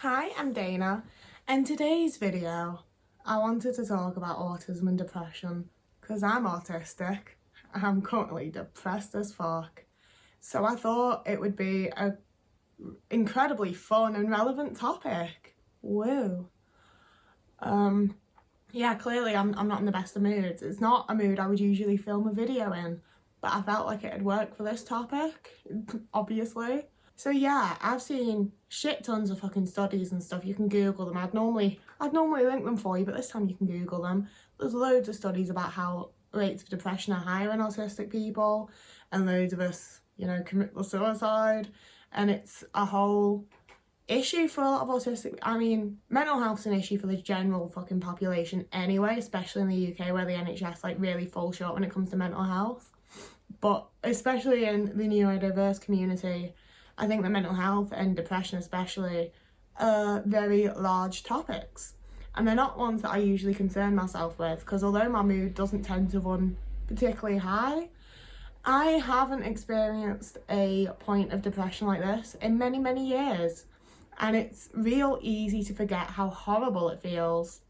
Hi, I'm Dana, and today's video I wanted to talk about autism and depression because I'm autistic. I'm currently depressed as fuck. So I thought it would be a incredibly fun and relevant topic. Woo. Yeah, clearly I'm not in the best of moods. It's not a mood I would usually film a video in, but I felt like it'd work for this topic, obviously. So yeah, I've seen shit tons of fucking studies and stuff. You can Google them. I'd normally link them for you, but this time you can Google them. There's loads of studies about how rates of depression are higher in autistic people, and loads of us, commit suicide, and it's a whole issue for a lot of autistic. I mean, mental health's an issue for the general fucking population anyway, especially in the UK where the NHS really falls short when it comes to mental health. But especially in the neurodiverse community, I think that mental health and depression especially are very large topics. And they're not ones that I usually concern myself with, because although my mood doesn't tend to run particularly high, I haven't experienced a point of depression like this in many, many years. And it's real easy to forget how horrible it feels.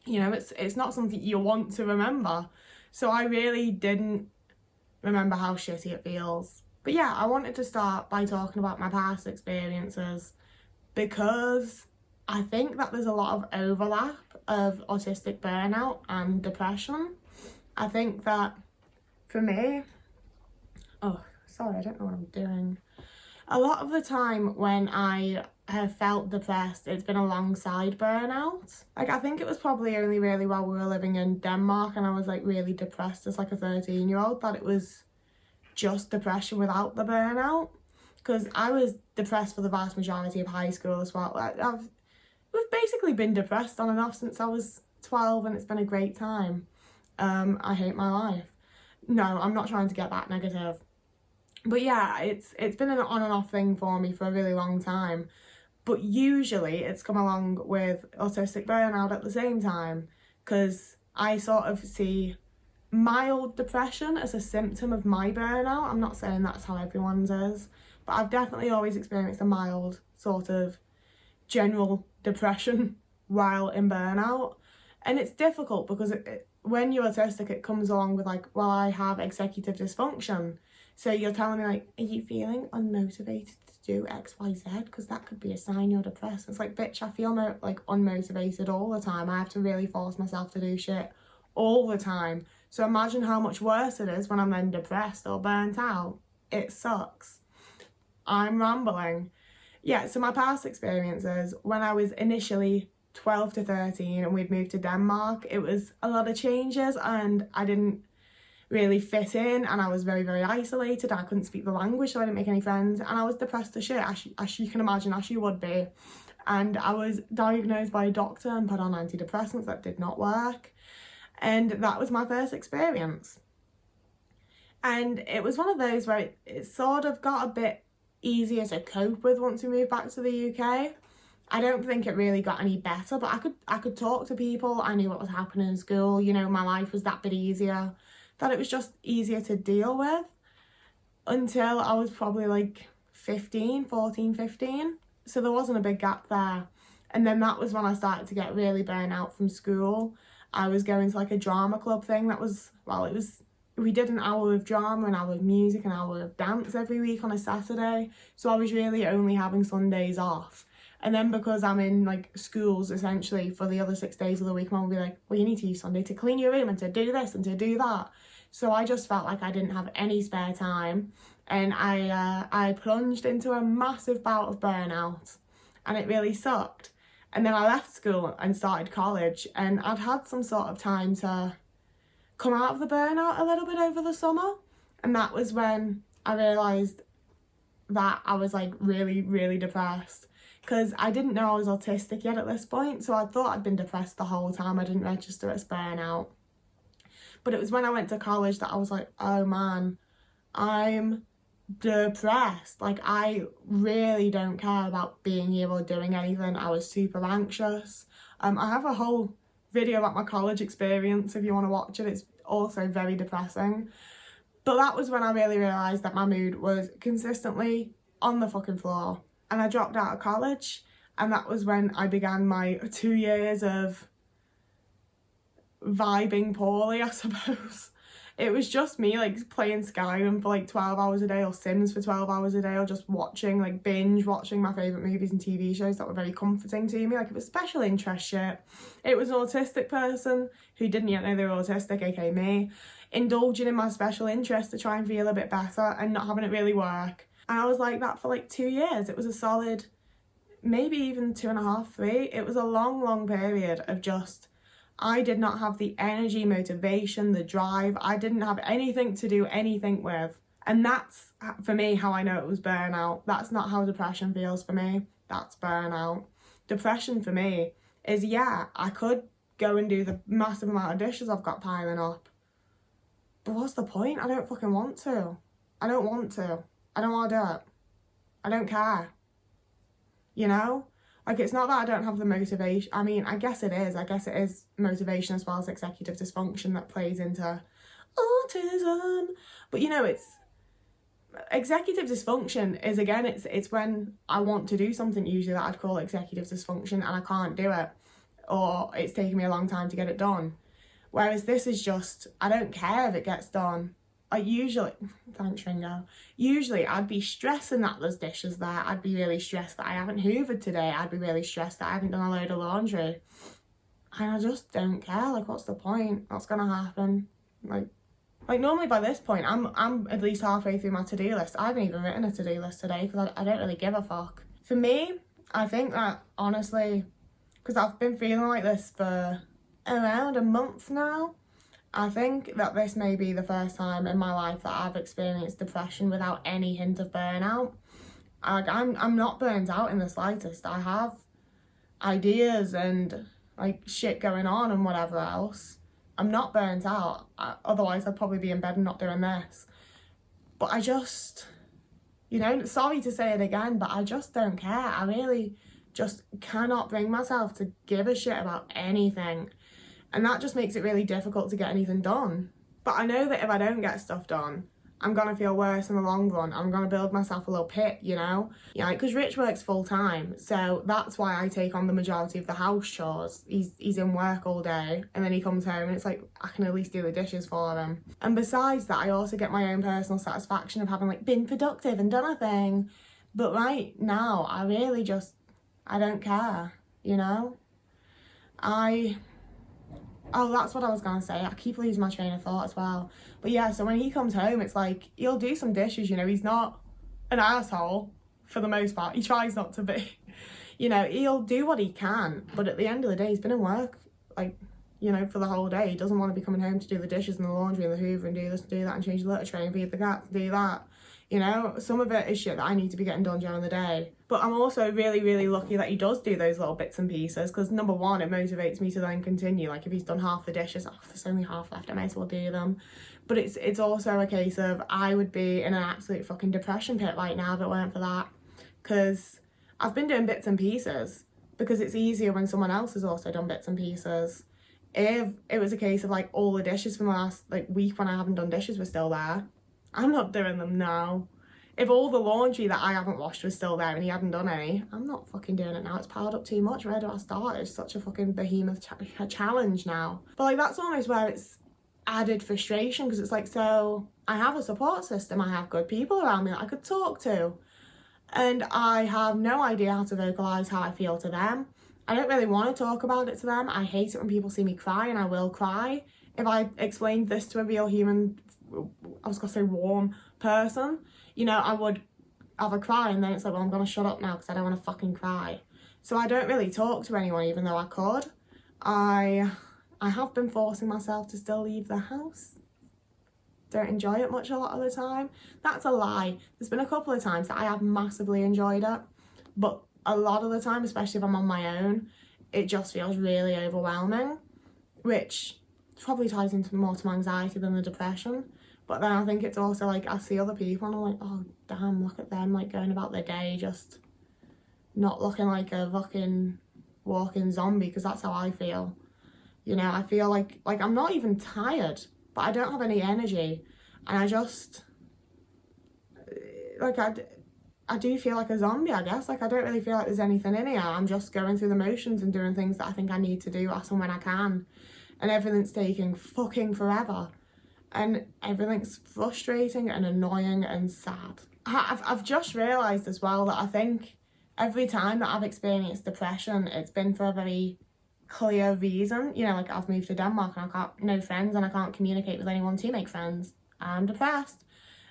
It's not something you want to remember. So I really didn't remember how shitty it feels. But yeah, I wanted to start by talking about my past experiences because I think that there's a lot of overlap of autistic burnout and depression. I think that for me, I don't know what I'm doing. A lot of the time when I have felt depressed, it's been alongside burnout. I think it was probably only really while we were living in Denmark and I was really depressed as a 13-year-old that it was just depression without the burnout, because I was depressed for the vast majority of high school as well. We've basically been depressed on and off since I was 12 and it's been a great time. I hate my life. No, I'm not trying to get that negative. But yeah, it's been an on and off thing for me for a really long time. But usually it's come along with autistic burnout at the same time, because I sort of see mild depression as a symptom of my burnout. I'm not saying that's how everyone's is, but I've definitely always experienced a mild sort of general depression while in burnout. And it's difficult because when you're autistic, it comes along with I have executive dysfunction. So you're telling me are you feeling unmotivated to do X, Y, Z? Because that could be a sign you're depressed. It's bitch, I feel unmotivated all the time. I have to really force myself to do shit all the time. So imagine how much worse it is when I'm then depressed or burnt out. It sucks. I'm rambling. Yeah, so my past experiences, when I was initially 12 to 13 and we'd moved to Denmark, it was a lot of changes and I didn't really fit in and I was very, very isolated. I couldn't speak the language, so I didn't make any friends, and I was depressed as shit, as you can imagine, as you would be. And I was diagnosed by a doctor and put on antidepressants that did not work. And that was my first experience. And it was one of those where it sort of got a bit easier to cope with once we moved back to the UK. I don't think it really got any better, but I could talk to people. I knew what was happening in school. My life was that bit easier, that it was just easier to deal with until I was probably 14, 15. So there wasn't a big gap there. And then that was when I started to get really burnt out from school. I was going to a drama club thing we did an hour of drama, an hour of music, an hour of dance every week on a Saturday. So I was really only having Sundays off. And then because I'm in schools essentially for the other 6 days of the week, Mum will be well, you need to use Sunday to clean your room and to do this and to do that. So I just felt like I didn't have any spare time. And I plunged into a massive bout of burnout and it really sucked. And then I left school and started college, and I'd had some sort of time to come out of the burnout a little bit over the summer. And that was when I realised that I was really, really depressed, because I didn't know I was autistic yet at this point. So I thought I'd been depressed the whole time. I didn't register as burnout. But it was when I went to college that I was oh man, I'm depressed. I really don't care about being here or doing anything. I was super anxious. I have a whole video about my college experience if you want to watch it. It's also very depressing. But that was when I really realised that my mood was consistently on the fucking floor. And I dropped out of college And that was when I began my 2 years of vibing poorly, I suppose. It was just me like playing Skyrim for like 12 hours a day, or Sims for 12 hours a day, or just watching, like binge watching my favourite movies and TV shows that were very comforting to me. Like, it was special interest shit. It was an autistic person who didn't yet know they were autistic, aka me, indulging in my special interest to try and feel a bit better and not having it really work. And I was like that for like 2 years. It was a solid, maybe even 2.5, 3. It was a long period of just, I did not have the energy, motivation, the drive. I didn't have anything to do anything with. And that's, for me, how I know it was burnout. That's not how depression feels for me. That's burnout. Depression for me is, yeah, I could go and do the massive amount of dishes I've got piling up. But what's the point? I don't fucking want to. I don't want to. I don't want to do it. I don't care. You know? Like, it's not that I don't have the motivation. I mean, I guess it is. I guess it is motivation as well as executive dysfunction that plays into autism. But, you know, it's... executive dysfunction is, again, it's when I want to do something, usually, that I'd call executive dysfunction, and I can't do it. Or it's taking me a long time to get it done. Whereas this is just, I don't care if it gets done. Like, usually, thanks Ringo, usually I'd be stressing that there's dishes there. I'd be really stressed that I haven't hoovered today. I'd be really stressed that I haven't done a load of laundry. And I just don't care. Like, what's the point? What's gonna happen? Like normally by this point, I'm at least halfway through my to-do list. I haven't even written a to-do list today because I don't really give a fuck. For me, I think that, honestly, because I've been feeling like this for around a month now, I think that this may be the first time in my life that I've experienced depression without any hint of burnout. I'm not burnt out in the slightest. I have ideas and like shit going on and whatever else. I'm not burnt out. Otherwise I'd probably be in bed and not doing this. But I just, you know, sorry to say it again, but I just don't care. I really just cannot bring myself to give a shit about anything. And that just makes it really difficult to get anything done. But I know that if I don't get stuff done, I'm going to feel worse in the long run. I'm going to build myself a little pit, you know? Yeah, because Rich works full time. So that's why I take on the majority of the house chores. He's in work all day and then he comes home and it's like, I can at least do the dishes for him. And besides that, I also get my own personal satisfaction of having like been productive and done a thing. But right now, I really just, I don't care, you know? Oh, that's what I was going to say. I keep losing my train of thought as well. But yeah, so when he comes home, it's like, he'll do some dishes, you know. He's not an asshole for the most part. He tries not to be. You know, he'll do what he can. But at the end of the day, he's been in work, like, you know, for the whole day. He doesn't want to be coming home to do the dishes and the laundry and the hoover and do this and do that and change the litter tray and feed the cats and do that. You know, some of it is shit that I need to be getting done during the day. But I'm also really lucky that he does do those little bits and pieces, because number one, it motivates me to then continue. Like, if he's done half the dishes, oh, there's only half left, I might as well do them. But it's also a case of I would be in an absolute fucking depression pit right now if it weren't for that. Because I've been doing bits and pieces, because it's easier when someone else has also done bits and pieces. If it was a case of like all the dishes from the last like week when I haven't done dishes were still there, I'm not doing them now. If all the laundry that I haven't washed was still there and he hadn't done any, I'm not fucking doing it now. It's piled up too much. Where do I start? It's such a fucking behemoth challenge now. But like, that's almost where it's added frustration, because it's like, so I have a support system. I have good people around me that I could talk to. And I have no idea how to vocalise how I feel to them. I don't really want to talk about it to them. I hate it when people see me cry, and I will cry. If I explained this to a real human, I was going to say warm person, you know, I would have a cry, and then it's like, well, I'm going to shut up now because I don't want to fucking cry. So I don't really talk to anyone, even though I could. I have been forcing myself to still leave the house. Don't enjoy it much a lot of the time. That's a lie. There's been a couple of times that I have massively enjoyed it, but a lot of the time, especially if I'm on my own, it just feels really overwhelming, which probably ties into more to my anxiety than the depression. But then I think it's also like, I see other people and I'm like, oh damn, look at them, like going about their day just not looking like a fucking walking zombie, because that's how I feel. You know, I feel like I'm not even tired, but I don't have any energy, and I just like I do feel like a zombie, I guess. Like, I don't really feel like there's anything in here. I'm just going through the motions and doing things that I think I need to do as and when I can. And everything's taking fucking forever. And everything's frustrating and annoying and sad. I've just realised as well that I think every time that I've experienced depression, it's been for a very clear reason. You know, like, I've moved to Denmark and I got no friends and I can't communicate with anyone to make friends. I'm depressed.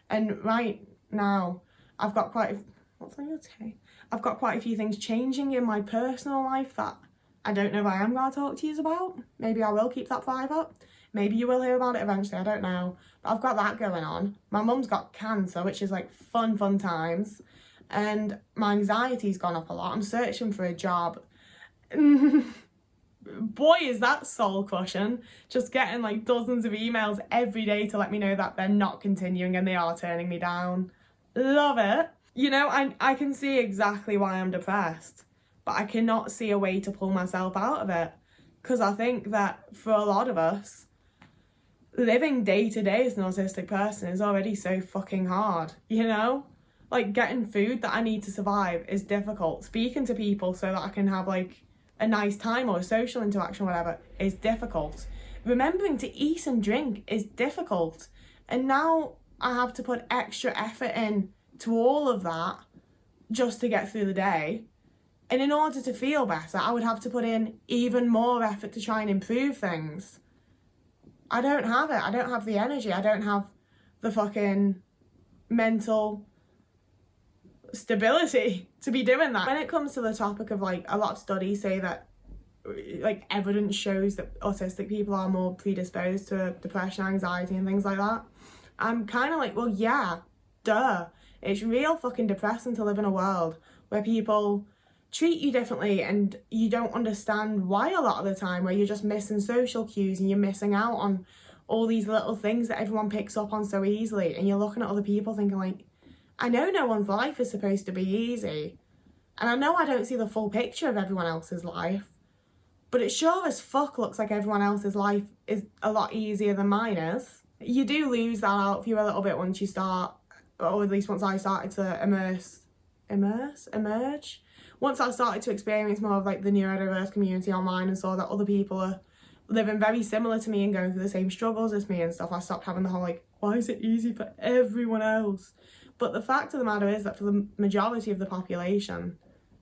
And right now, I've got quite a few things changing in my personal life that I don't know if I am going to talk to you about. Maybe I will keep that private. Maybe you will hear about it eventually, I don't know. But I've got that going on. My mum's got cancer, which is like fun times. And my anxiety's gone up a lot. I'm searching for a job. Boy, is that soul crushing. Just getting like dozens of emails every day to let me know that they're not continuing and they are turning me down. Love it. You know, I can see exactly why I'm depressed, but I cannot see a way to pull myself out of it. Because I think that for a lot of us, living day to day as an autistic person is already so fucking hard, you know? Like, getting food that I need to survive is difficult. Speaking to people so that I can have like a nice time or a social interaction or whatever is difficult. Remembering to eat and drink is difficult. And now I have to put extra effort in to all of that just to get through the day. And in order to feel better, I would have to put in even more effort to try and improve things. I don't have it. I don't have the energy. I don't have the fucking mental stability to be doing that. When it comes to the topic of like, a lot of studies say that like evidence shows that autistic people are more predisposed to depression, anxiety and things like that, I'm kind of like, well, yeah, duh. It's real fucking depressing to live in a world where people treat you differently and you don't understand why a lot of the time, where you're just missing social cues and you're missing out on all these little things that everyone picks up on so easily, and you're looking at other people thinking like, I know no one's life is supposed to be easy, and I know I don't see the full picture of everyone else's life, but it sure as fuck looks like everyone else's life is a lot easier than mine is. You do lose that out for you a little bit once you start, or at least once I started to emerge. Once I started to experience more of like the neurodiverse community online and saw that other people are living very similar to me and going through the same struggles as me and stuff, I stopped having the whole like, why is it easy for everyone else? But the fact of the matter is that for the majority of the population,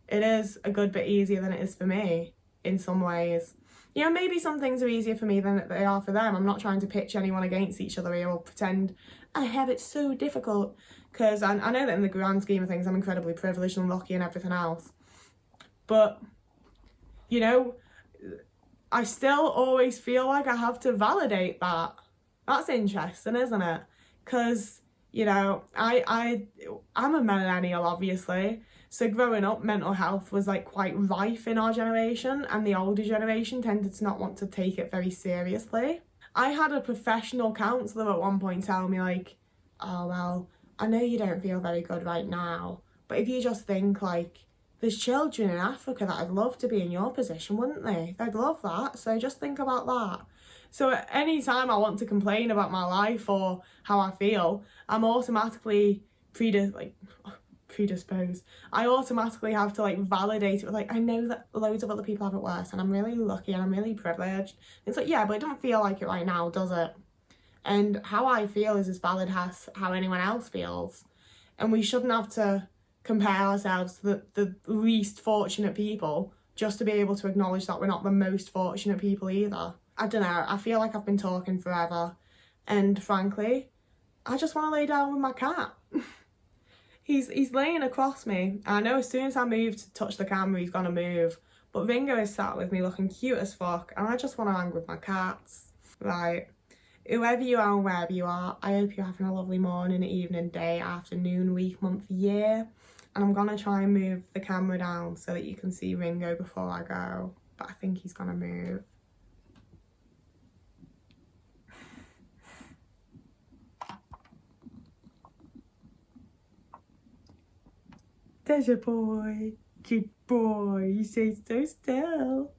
it is a good bit easier than it is for me in some ways. You know, maybe some things are easier for me than they are for them. I'm not trying to pitch anyone against each other here or pretend I have it so difficult, because I know that in the grand scheme of things I'm incredibly privileged and lucky and everything else. But, you know, I still always feel like I have to validate that. That's interesting, isn't it? Because, you know, I'm a millennial, obviously. So growing up, mental health was like quite rife in our generation, and the older generation tended to not want to take it very seriously. I had a professional counsellor at one point tell me like, oh, well, I know you don't feel very good right now, but if you just think like, there's children in Africa that would love to be in your position, wouldn't they? They'd love that, so just think about that. So at any time I want to complain about my life or how I feel, I'm automatically predisposed. I automatically have to like validate it with like, I know that loads of other people have it worse and I'm really lucky and I'm really privileged. It's like, yeah, but it don't feel like it right now, does it? And how I feel is as valid as how anyone else feels. And we shouldn't have to compare ourselves to the least fortunate people just to be able to acknowledge that we're not the most fortunate people either. I don't know, I feel like I've been talking forever, and frankly, I just want to lay down with my cat. He's laying across me. I know as soon as I move to touch the camera, he's gonna move, but Ringo is sat with me looking cute as fuck, and I just want to hang with my cats. Right, whoever you are and wherever you are, I hope you're having a lovely morning, evening, day, afternoon, week, month, year. And I'm gonna try and move the camera down so that you can see Ringo before I go, but I think he's gonna move. There's a boy. Good boy. You stay so still.